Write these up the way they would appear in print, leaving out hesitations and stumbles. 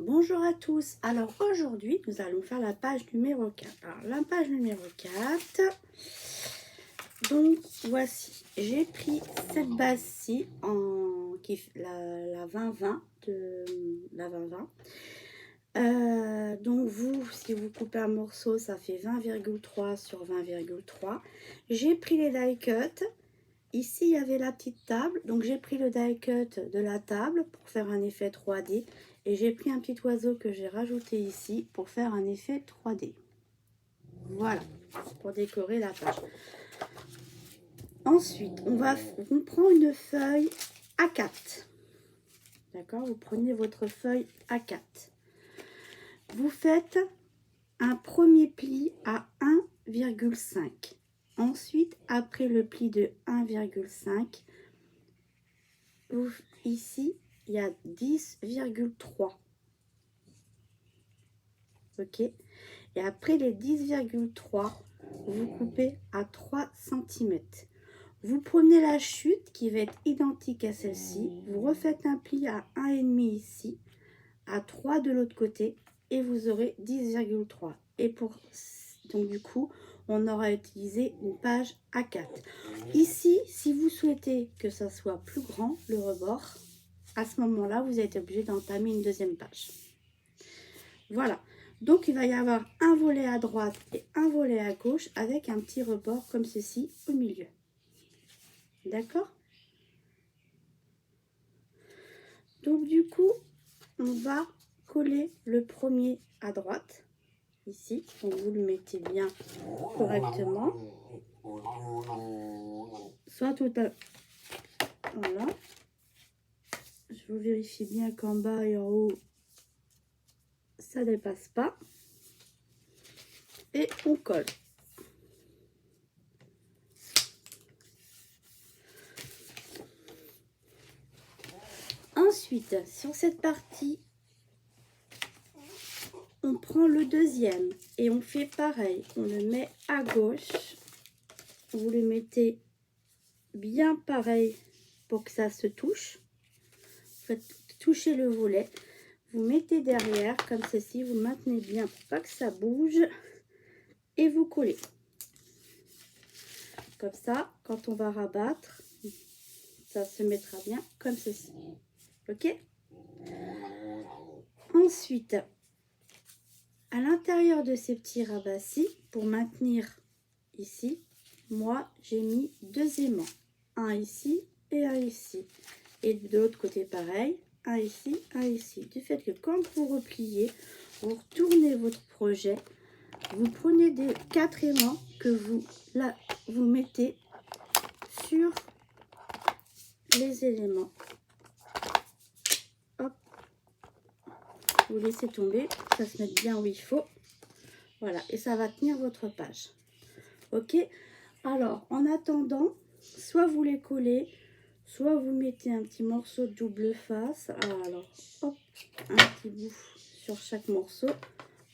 Bonjour à tous. Alors aujourd'hui, nous allons faire la page numéro 4. Alors la page numéro 4. Donc voici, j'ai pris cette base-ci en la 20-20 de la 20-20. Donc vous, si vous coupez un morceau, ça fait 20,3 sur 20,3. J'ai pris les die cut. Ici, il y avait la petite table, donc j'ai pris le die cut de la table pour faire un effet 3D. Et j'ai pris un petit oiseau que j'ai rajouté ici pour faire un effet 3D. Voilà, pour décorer la page. Ensuite, on prend une feuille A4. D'accord, vous prenez votre feuille A4. Vous faites un premier pli à 1,5. Ensuite, après le pli de 1,5, ici, il y a 10,3. Ok. Et après les 10,3, vous coupez à 3 cm. Vous prenez la chute qui va être identique à celle-ci. Vous refaites un pli à 1,5 ici, à 3 de l'autre côté, et vous aurez 10,3. Et donc du coup, on aura utilisé une page A4. Ici, si vous souhaitez que ça soit plus grand, le rebord, à ce moment-là, vous êtes obligé d'entamer une deuxième page. Voilà. Donc, il va y avoir un volet à droite et un volet à gauche avec un petit rebord comme ceci au milieu. D'accord? Donc, du coup, on va coller le premier à droite. Ici, donc vous le mettez bien correctement. Soit tout à... Voilà. Je vous vérifie bien qu'en bas et en haut, ça ne dépasse pas. Et on colle. Ensuite, sur cette partie, on prend le deuxième et on fait pareil. On le met à gauche. Vous le mettez bien pareil pour que ça se touche. Vous faites toucher le volet. Vous mettez derrière comme ceci. Vous maintenez bien pour pas que ça bouge. Et vous collez. Comme ça, quand on va rabattre, ça se mettra bien comme ceci. Ok? Ensuite, à l'intérieur de ces petits rabats-ci, pour maintenir ici, moi j'ai mis deux aimants. Un ici et un ici. Et de l'autre côté pareil, un ici, un ici. Du fait que quand vous repliez, vous retournez votre projet, vous prenez des 4 aimants que vous mettez sur les éléments. Hop. Vous laissez tomber, ça se met bien où il faut. Voilà, et ça va tenir votre page. Ok? Alors, en attendant, soit vous les collez, soit vous mettez un petit morceau de double face. Alors, hop, un petit bout sur chaque morceau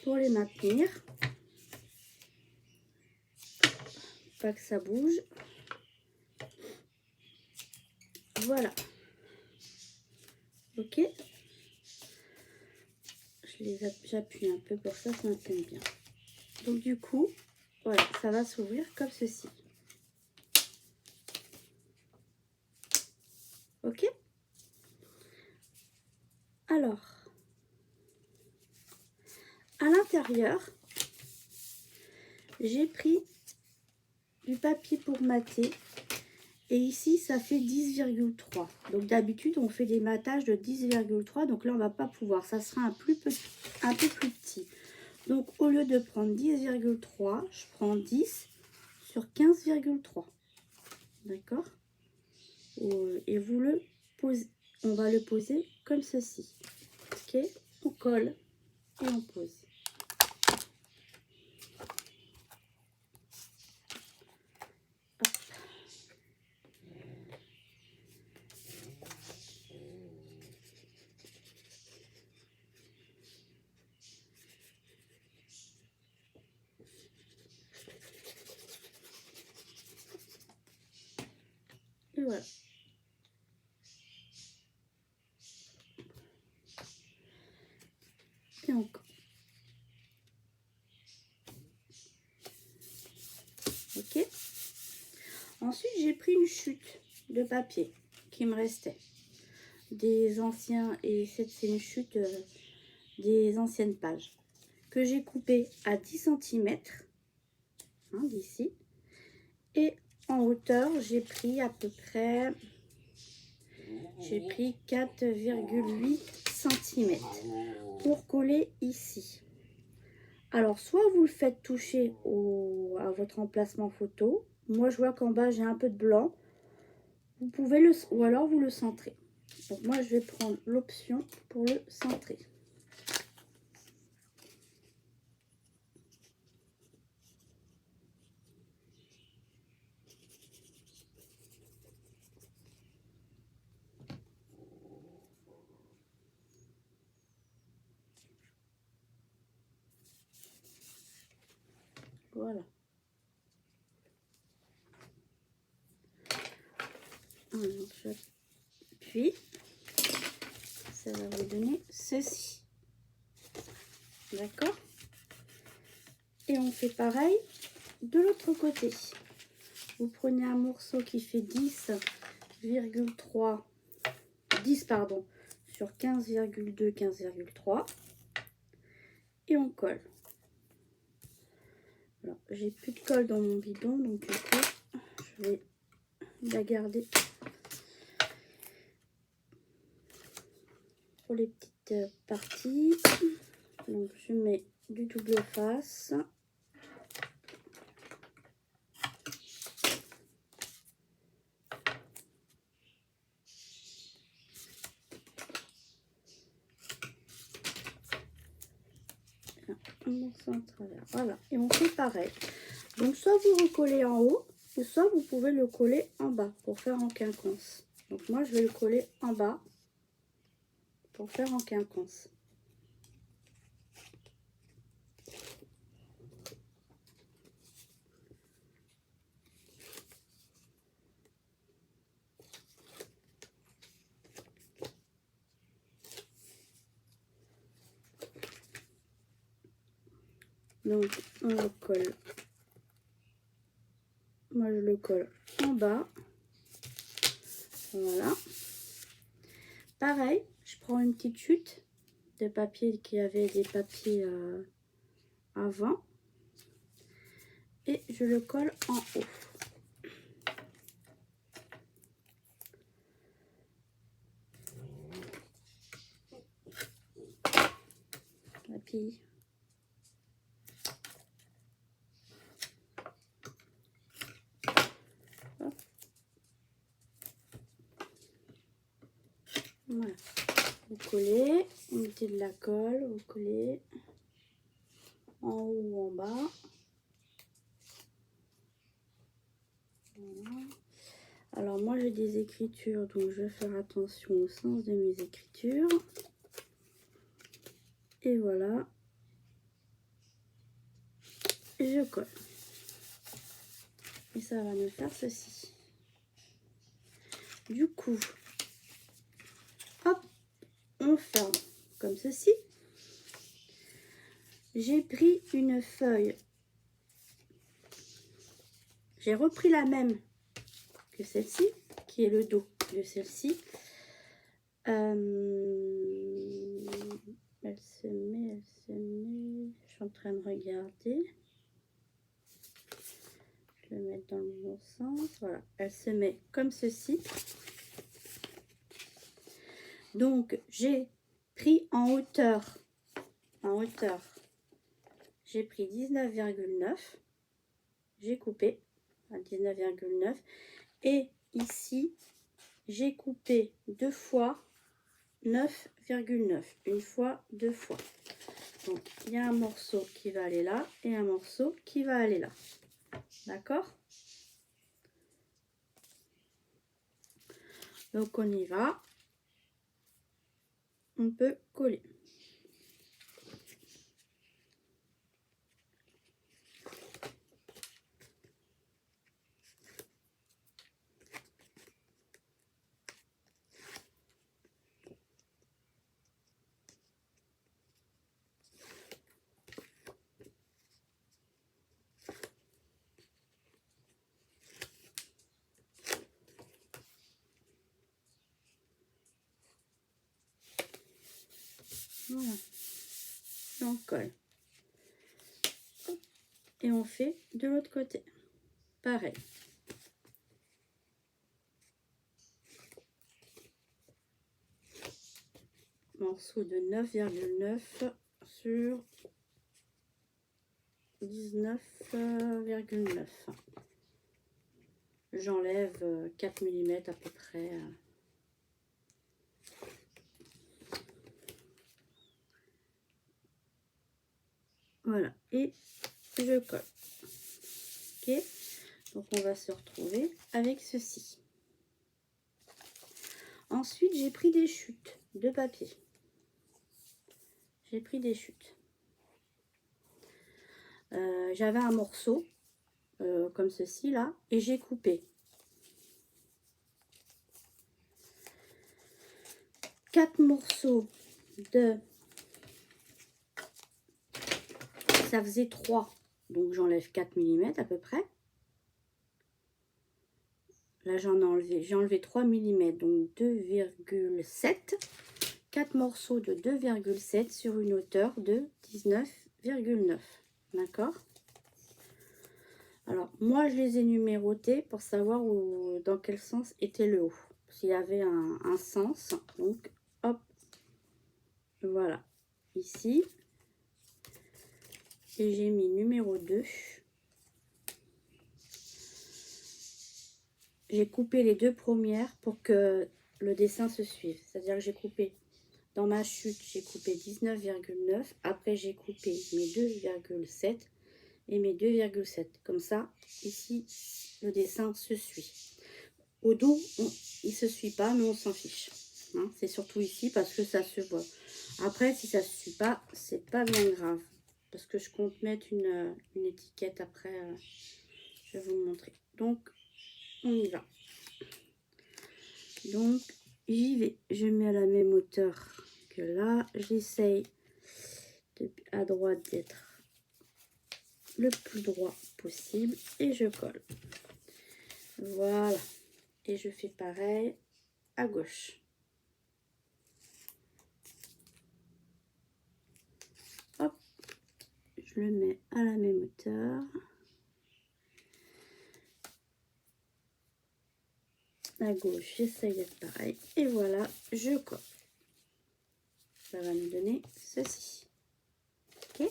pour les maintenir. Pas que ça bouge. Voilà. Ok? J'appuie un peu pour que ça se maintienne bien. Donc, du coup, voilà, ça va s'ouvrir comme ceci. Ok? Alors, à l'intérieur, j'ai pris du papier pour mater. Et ici, ça fait 10,3. Donc d'habitude, on fait des matages de 10,3. Donc là, on va pas pouvoir. Ça sera un peu plus petit. Donc au lieu de prendre 10,3, je prends 10 sur 15,3. D'accord? Et vous le posez. On va le poser comme ceci. Ok? On colle et on pose. Et voilà. puis on colle. Ok. Ensuite, j'ai pris une chute de papier qui me restait. Des anciens, et c'est une chute des anciennes pages que j'ai coupé à 10 cm d'ici, et en hauteur j'ai pris à peu près 4,8 cm pour coller ici. Alors soit vous le faites toucher à votre emplacement photo. Moi je vois qu'en bas j'ai un peu de blanc, vous pouvez ou alors vous le centrez. Donc moi je vais prendre l'option pour le centrer. Voilà. Puis ça va vous donner ceci. D'accord? Et on fait pareil de l'autre côté. Vous prenez un morceau qui fait 10 pardon, sur 15,2, 15,3 et on colle. Alors, j'ai plus de colle dans mon bidon, donc du coup, je vais la garder pour les petites parties. Donc, je mets du double face. Un travers, voilà, et on fait pareil. Donc soit vous recollez en haut, ou soit vous pouvez le coller en bas pour faire en quinconce. Donc moi je vais le coller en bas pour faire en quinconce. Donc on le colle. Moi je le colle en bas. Voilà. Pareil, je prends une petite chute de papier qui avait des papiers avant. Et je le colle en haut. Papier. Voilà. Vous collez, vous mettez de la colle, vous collez en haut ou en bas. Voilà. Alors moi j'ai des écritures, donc je vais faire attention au sens de mes écritures. Et voilà. Et je colle. Et ça va me faire ceci. Du coup, hop, on ferme comme ceci. J'ai pris une feuille. J'ai repris la même que celle-ci, qui est le dos de celle-ci. Elle se met. Je suis en train de regarder. Je vais mettre dans le bon sens. Voilà, elle se met comme ceci. Donc, j'ai pris en hauteur, j'ai pris 19,9. J'ai coupé à 19,9. Et ici, j'ai coupé 2 fois 9,9. Une fois, 2 fois. Donc, il y a un morceau qui va aller là et un morceau qui va aller là. D'accord? Donc, on y va. On peut coller. Voilà. Et on colle. Et on fait de l'autre côté. Pareil. Morceau de 9,9 sur 19,9. J'enlève 4 mm à peu près. Voilà, et je colle. Ok, donc on va se retrouver avec ceci. Ensuite, j'ai pris des chutes de papier. J'ai pris des chutes. J'avais un morceau comme ceci là, et j'ai coupé 4 morceaux de... Ça faisait 3, donc j'enlève 4 mm à peu près. Là, j'ai enlevé 3 mm, donc 2,7. 4 morceaux de 2,7 sur une hauteur de 19,9. D'accord? Alors, moi, je les ai numérotés pour savoir dans quel sens était le haut. S'il y avait un sens. Donc, hop. Voilà. Ici. Et j'ai mis numéro 2. J'ai coupé les deux premières pour que le dessin se suive. C'est-à-dire que j'ai coupé, dans ma chute, j'ai coupé 19,9. Après, j'ai coupé mes 2,7 et mes 2,7. Comme ça, ici, le dessin se suit. Au dos, il ne se suit pas, mais on s'en fiche. Hein, c'est surtout ici parce que ça se voit. Après, si ça ne se suit pas, c'est pas bien grave. Parce que je compte mettre une étiquette après. Je vais vous montrer. Donc, on y va. Donc, j'y vais. Je mets à la même hauteur que là. J'essaye à droite d'être le plus droit possible. Et je colle. Voilà. Et je fais pareil à gauche. Hop. Je le mets à la même hauteur. À gauche, j'essaye d'être pareil. Et voilà, je colle. Ça va nous donner ceci. Ok.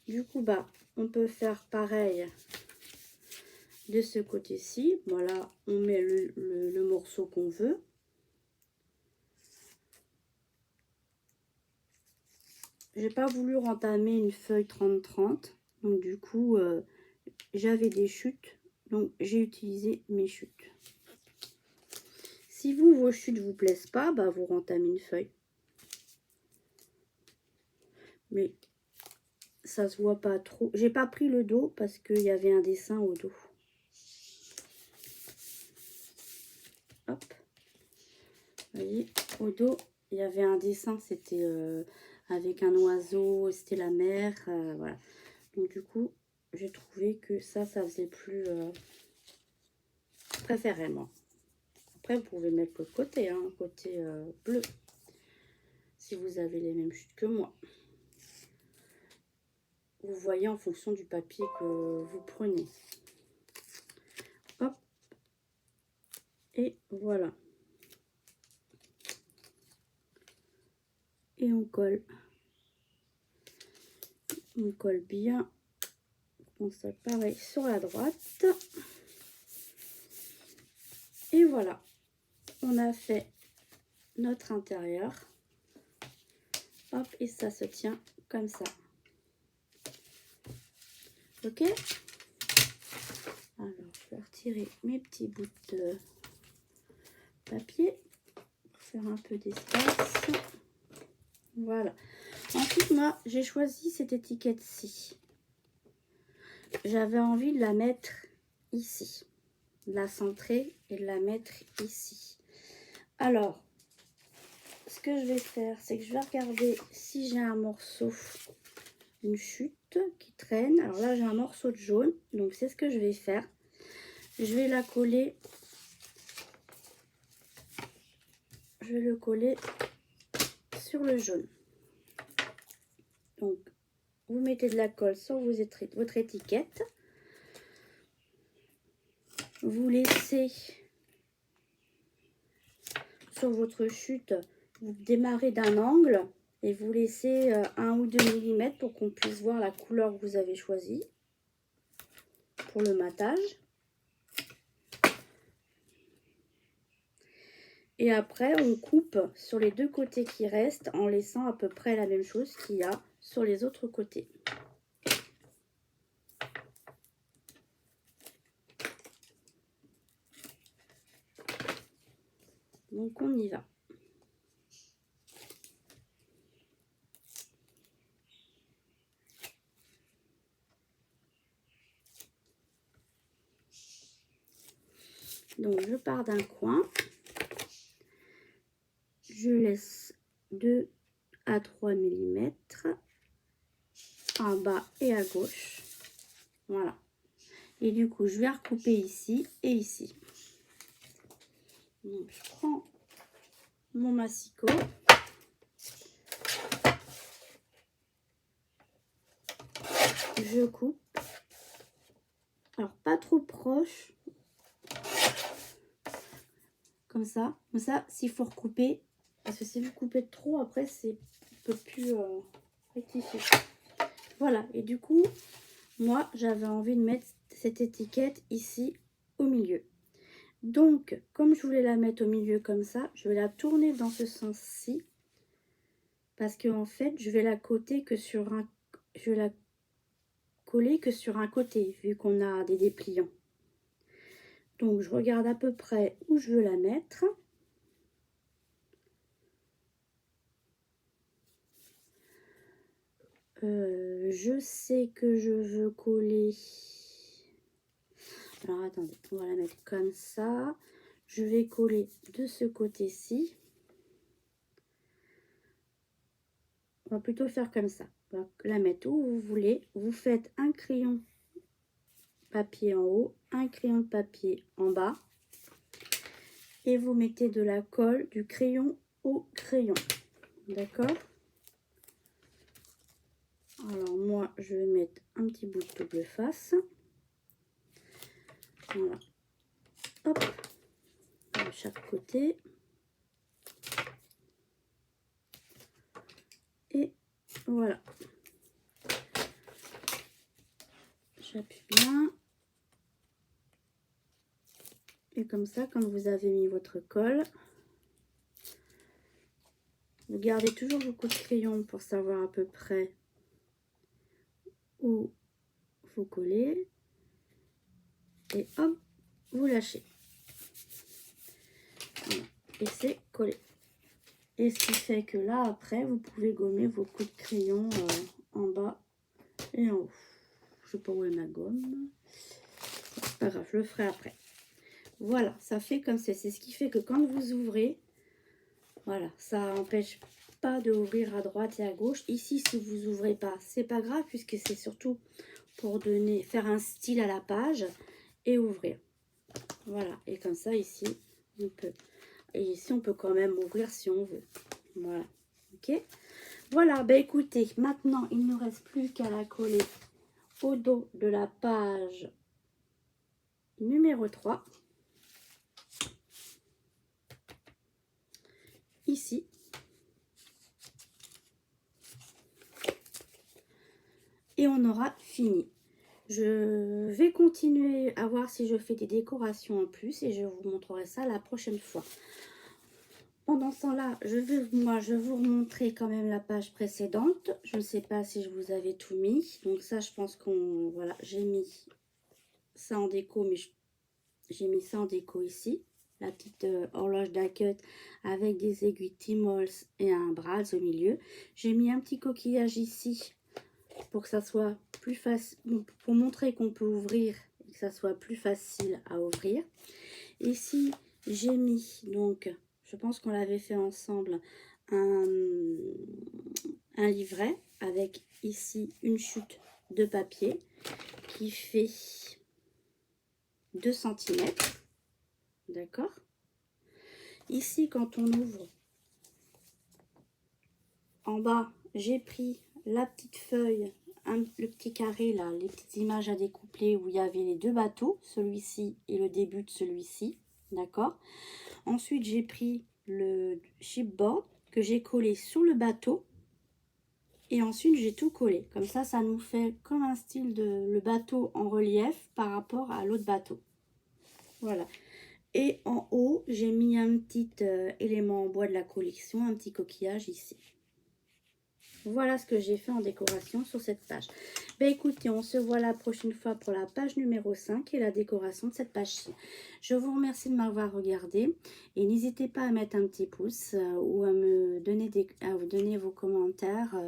Du coup, bah, on peut faire pareil de ce côté-ci. Voilà, on met le morceau qu'on veut. J'ai pas voulu rentamer une feuille 30-30. Donc du coup, j'avais des chutes. Donc j'ai utilisé mes chutes. Si vous, vos chutes vous plaisent pas, bah, vous rentamez une feuille. Mais ça se voit pas trop. J'ai pas pris le dos parce qu'il y avait un dessin au dos. Hop. Vous voyez, au dos, il y avait un dessin. C'était avec un oiseau, c'était la mer. Voilà. Donc du coup, j'ai trouvé que ça faisait plus... préféré, moi. Après, vous pouvez mettre l'autre côté, hein, côté bleu, si vous avez les mêmes chutes que moi. Vous voyez en fonction du papier que vous prenez. Hop. Et voilà. Et on colle. On colle bien. On ça pareil sur la droite. Et voilà. On a fait notre intérieur. Hop, et ça se tient comme ça. Ok? Alors, je vais retirer mes petits bouts de papier pour faire un peu d'espace. Voilà. Ensuite, moi, j'ai choisi cette étiquette-ci. J'avais envie de la mettre ici. De la centrer et de la mettre ici. Alors, ce que je vais faire, c'est que je vais regarder si j'ai un morceau, une chute qui traîne. Alors là, j'ai un morceau de jaune. Donc, c'est ce que je vais faire. Je vais la coller. Je vais le coller sur le jaune. Donc, vous mettez de la colle sur votre étiquette. Vous laissez sur votre chute, vous démarrez d'un angle et vous laissez 1 ou 2 mm pour qu'on puisse voir la couleur que vous avez choisie pour le matage. Et après, on coupe sur les 2 côtés qui restent en laissant à peu près la même chose qu'il y a sur les autres côtés. Donc, on y va. Donc, je pars d'un coin. Je laisse 2 à 3 mm en bas et à gauche. Voilà. Et du coup, je vais recouper ici et ici. Donc, je prends mon massicot. Je coupe. Alors, pas trop proche. Comme ça. Comme ça, s'il faut recouper. Parce que si vous coupez trop, après, c'est un peu plus rectifié. Voilà. Et du coup, moi, j'avais envie de mettre cette étiquette ici au milieu. Donc, comme je voulais la mettre au milieu comme ça, je vais la tourner dans ce sens-ci. Parce que en fait, je vais la coller que sur un, côté, vu qu'on a des dépliants. Donc, je regarde à peu près où je veux la mettre. Je sais que je veux coller. Alors, attendez, on va la mettre comme ça. Je vais coller de ce côté-ci. On va plutôt faire comme ça. On va la mettre où vous voulez. Vous faites un crayon papier en haut, un crayon de papier en bas. Et vous mettez de la colle du crayon au crayon. D'accord? Alors moi, je vais mettre un petit bout de double face. Voilà. Hop. De chaque côté. Et voilà. J'appuie bien. Et comme ça, quand vous avez mis votre colle, vous gardez toujours vos coups de crayon pour savoir à peu près où vous collez. Et hop, vous lâchez. Voilà. Et c'est collé. Et ce qui fait que là, après, vous pouvez gommer vos coups de crayon en bas et en haut. Je sais pas où est ma gomme. C'est pas grave, je le ferai après. Voilà, ça fait comme ça. C'est ce qui fait que quand vous ouvrez, voilà, ça n'empêche pas d'ouvrir à droite et à gauche. Ici, si vous ouvrez pas, c'est pas grave puisque c'est surtout pour faire un style à la page et ouvrir. Voilà, et comme ça ici, on peut. Et ici, on peut quand même ouvrir si on veut. Voilà, ok. Voilà, ben écoutez, maintenant, il ne nous reste plus qu'à la coller au dos de la page numéro 3. Ici. Et on aura fini. Je vais continuer à voir si je fais des décorations en plus et je vous montrerai ça la prochaine fois. Pendant ce temps-là, je vais vous remontrer quand même la page précédente. Je ne sais pas si je vous avais tout mis. Donc ça, je pense qu'on... Voilà, j'ai mis ça en déco, mais j'ai mis ça en déco ici. La petite horloge d'Hackett avec des aiguilles Timols et un bras au milieu. J'ai mis un petit coquillage ici pour que ça soit plus facile, pour montrer qu'on peut ouvrir et que ça soit plus facile à ouvrir. Ici, j'ai mis, donc, je pense qu'on l'avait fait ensemble, un livret avec ici une chute de papier qui fait 2 cm. D'accord? Ici, quand on ouvre, en bas, j'ai pris la petite feuille, le petit carré là, les petites images à découpler où il y avait les deux bateaux, celui-ci et le début de celui-ci, d'accord. Ensuite, j'ai pris le chipboard que j'ai collé sur le bateau. Et ensuite, j'ai tout collé. Comme ça nous fait comme un style de le bateau en relief par rapport à l'autre bateau. Voilà. Et en haut, j'ai mis un petit élément en bois de la collection, un petit coquillage ici. Voilà ce que j'ai fait en décoration sur cette page. Ben écoutez, on se voit la prochaine fois pour la page numéro 5 et la décoration de cette page-ci. Je vous remercie de m'avoir regardé et n'hésitez pas à mettre un petit pouce ou à me donner vos commentaires.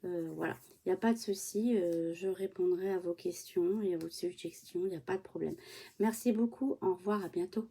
Voilà, il n'y a pas de souci, je répondrai à vos questions et à vos suggestions, il n'y a pas de problème. Merci beaucoup, au revoir, à bientôt.